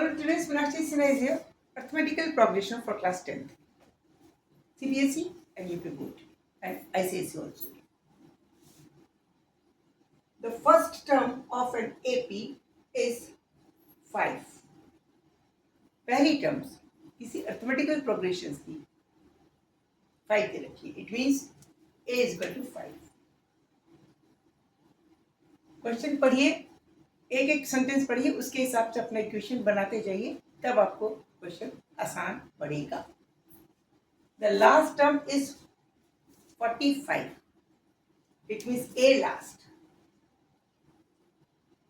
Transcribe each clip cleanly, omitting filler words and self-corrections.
Follow today's Meenakshi scenario, arithmetical progression for class 10th. CBSE and UP Board and ICSE also. The first term of an AP is 5. पहली terms किसी arithmetical progression की 5 दे रखी है. It means A is equal to 5. Question पढ़िए, एक एक sentence पढ़िए, उसके हिसाब से अपना इक्वेशन बनाते जाइए, तब आपको क्वेश्चन आसान पड़ेगा. The last term is 45. It means A last.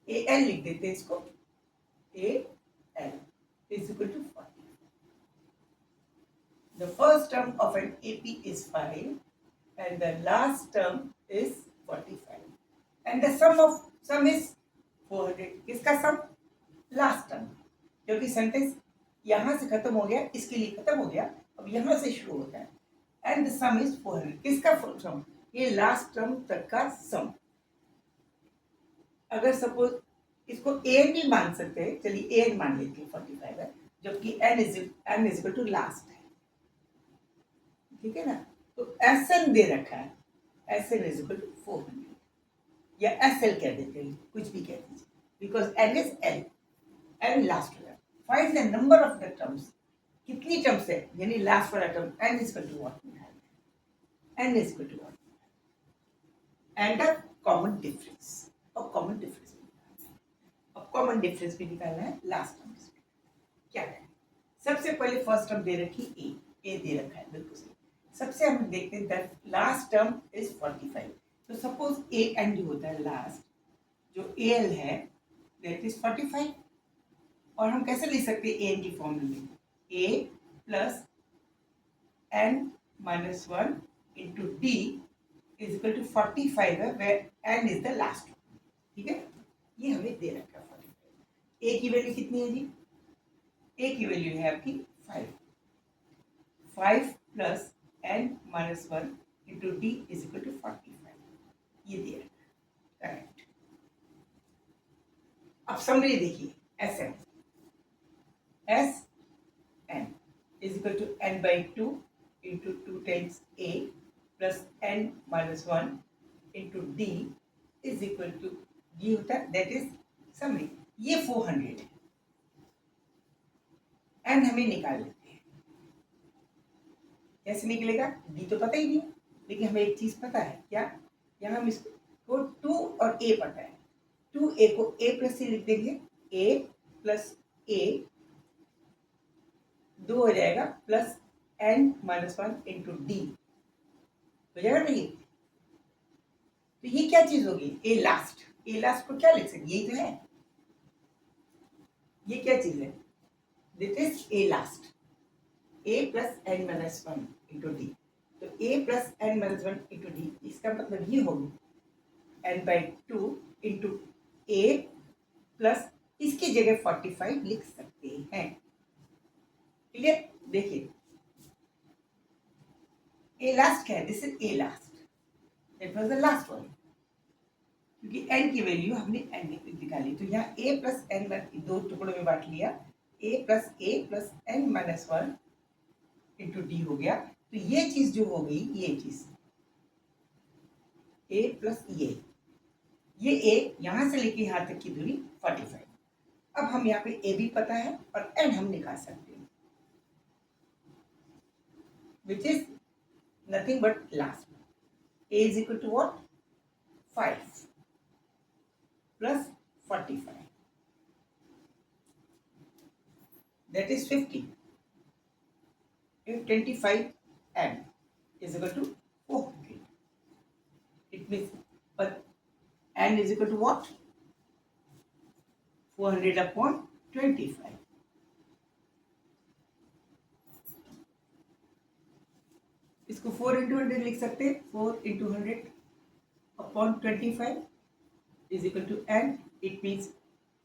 AL लिख देते हैं इसको. AL is equal to 40. The first term of an AP is 5 and the last term is 45. And the sum is 400. किसका सम? Last term. क्योंकि sentence यहां से खत्म हो गया, इसके लिए खत्म हो गया, अब यहां से शुरू होता है. And the some is 400. किसका सम? ये लास्ट टर्म तक का सम. अगर सपोज इसको एन भी मान सकते हैं, चलिए एन मान लेते हैं 45 है, जबकि n is equal to last है. ठीक है ना. तो एस एन दे रखा है, S n is equal to 400 या एस एल कह देते हैं, कुछ भी कह दीजिए, because N is L, N last वाला. Find the number of the terms. कितनी टर्म्स है, यानी लास्ट वाला term N is equal to what, N is equal to what, and a common difference. और कॉमन डिफरेंस भी निकालना है last term. क्या है? सबसे पहले फर्स्ट टर्म दे रखी ए दे रखा है, बिल्कुल सही. सबसे हम देखते हैं दैट लास्ट टर्म इज 45. तो सपोज ए एन जो होता है लास्ट, जो ए एल है दैट इज 45. और हम कैसे लिख सकते हैं ए एन की फॉर्म में? A plus N minus 1 into D is equal to 45 है, where N is the last. ठीक है, ये हमें दे रखा है 45. ए की वैल्यू कितनी है जी? ए की वैल्यू है आपकी 5 plus N minus 1 into D is equal to 45. ये दे रखा है. करेक्ट. अब समरी देखिए. S n is equal to n by 2 into 2 times a plus N minus 1 into D is equal to, ये होता है दैट इज समरी. ये 400 है. एन हमें निकाल लेते हैं. कैसे निकलेगा? डी तो पता ही नहीं, लेकिन हमें एक चीज पता है. क्या? यहाँ हम इसको 2 और ए पता है. 2a को a प्लस से लिख देंगे. a प्लस a 2 हो जाएगा, plus n minus 1 into d हो जाएगा. नहीं तो ये क्या चीज होगी? ए लास्ट. ए लास्ट को क्या लिख सकते? यही तो है. ये क्या चीज है? This is a last. A plus N minus 1 into D. तो A plus N minus 1 into D, इसका मतलब ये होगी N by 2 into A plus, इसकी जगह 45 लिख सकते हैं. क्लियर? देखिए ए लास्ट क्या है? This is a last. That was the last one, क्योंकि n की वैल्यू हमने n निकाली. तो यहाँ a प्लस एन दो टुकड़ों में बांट लिया. a plus N minus 1 into d हो गया. तो ये चीज जो हो गई, ये चीज a प्लस ये a यहां से लेके यहां तक की दूरी 45. अब हम यहाँ पे a भी पता है और n हम निकाल सकते हैं, which is nothing but last. a is equal to what? 5 plus 45, that is 50. If 25m is equal to 400, it means, but n is equal to what? 400 upon 25. इसको 4 into 100 लिख सकते हैं. 4 into 100 upon 25 is equal to n. It means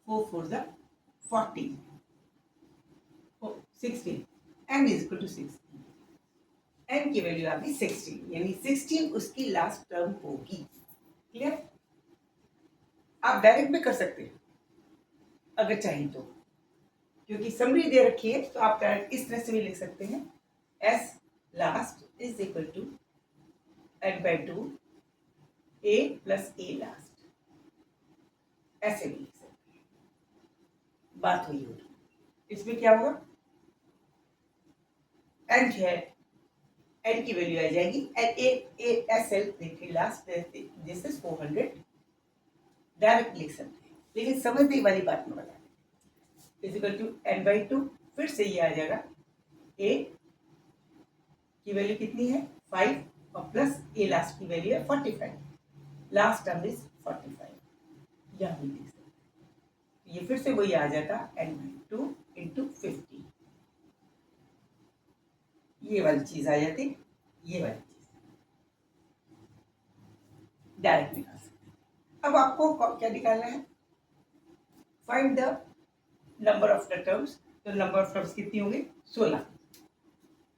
4 for the 40. 16. n is equal to 16. n की value आ गई 16, यानी 16 उसकी last term होगी. Clear? आप डायरेक्ट भी कर सकते हैं अगर चाहिए तो. क्योंकि समरी दे रखी है तो आप इस तरह से भी लिख सकते हैं, S last is equal to n by 2 a plus a last, ऐसे भी लिख सकते हैं। बात हुई होगी। इसमें क्या होगा, n जो है n की वैल्यू आ जाएगी एस एल देखिए लास्ट, दिस इज 400, डायरेक्ट लिख सकते हैं, लेकिन समझने वाली बात में बता दें, इजिकल टू n by 2, फिर से ये आ जाएगा a की वैल्यू कितनी है 5 और प्लस a लास्ट की वैल्यू है 45, लास्ट टर्म इज 45, यह भी लिख सकते हैं। ये फिर से वही आ जाता n by 2 इंटू 50, ये वाली चीज आ जाती, ये वाली चीज डायरेक्ट निकाल सकते हैं। अब आपको क्या निकालना है, find the number of the terms, तो नंबर ऑफ टर्म्स कितनी होंगी 16,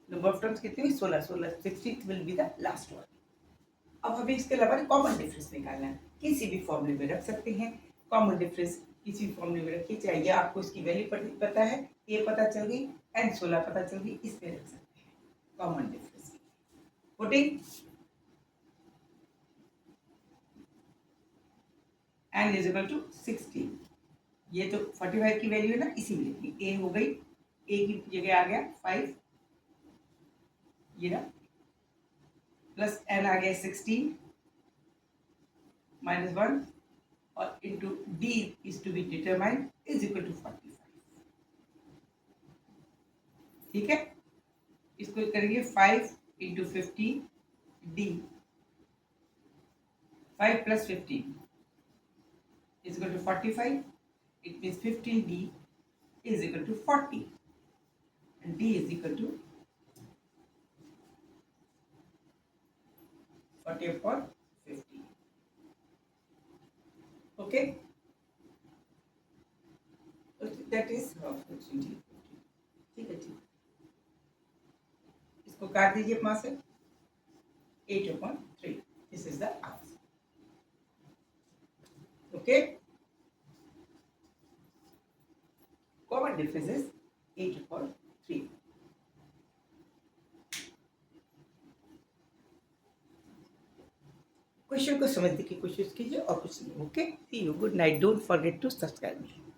नंबर ऑफ टर्म्स कितनी हुई 16, 16 will be the last one. अब हमें इसके अलावा कॉमन डिफरेंस निकालना है, किसी भी फॉर्मूले में रख सकते हैं कॉमन डिफरेंस, किसी भी फॉर्मूले में रखिए, चाहिए आपको इसकी वैल्यू पता है, ए पता चल गई एंड 16 पता चल गई, इस पे रख सकते हैं common difference. Putting n is equal to 16, ये तो 45 की वैल्यू है ना, इसी में लिखनी, ए हो गई, ए की जगह आ गया 5, ये ना, प्लस n आ गया 16 माइनस 1 और into d is to be determined is equal to 45, ठीक है। इसको करेंगे 5 into 15 d, 5 plus 15 is equal to 45, it means 15d is equal to 40 and d is equal to 40 upon 50, okay, that is ठीक है, इसको काट दीजिए अपना से 8 upon 3, this is the answer, okay, common difference is 8 upon 3। Question को समझने की कोशिश कीजिए और कुछ नहीं, okay, see you, good night, don't forget to subscribe me.